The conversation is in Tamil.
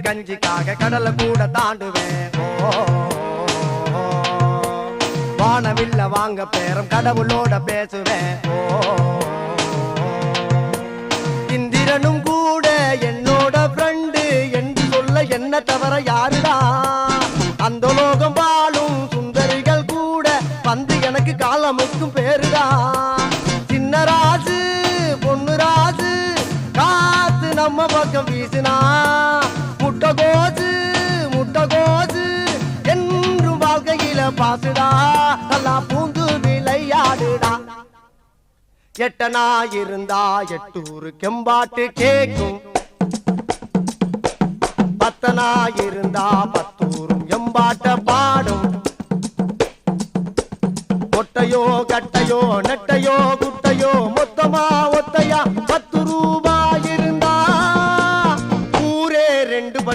கஞ்சிக்காக கடலை கூட தாண்டுவேன். வானவில்ல வாங்க பேரம் கடவுளோட பேசுவேன். இந்திரனும் கூட என்னோட ஃப்ரெண்டு என்று சொல்ல என்ன தவிர யாருடா? அந்த லோகம் வாழும் சுந்தரிகள் கூட வந்து எனக்கு காலமுக்கும் பேருடா. சின்ன ராசு பொண்ணு ராசு காத்து நம்ம பக்கம் வீசுனா முட்டை கோசு என்றும் வாழ்க்கையில பாசுடா. நல்லா பூந்து விளையாடுடா. எட்டனா இருந்தா எட்டூரு கெம்பாட்டு கேக்கும். பத்தனா இருந்தா பத்தூரும் எம்பாட்ட பாடும். ஒட்டையோ கட்டையோ நெட்டையோ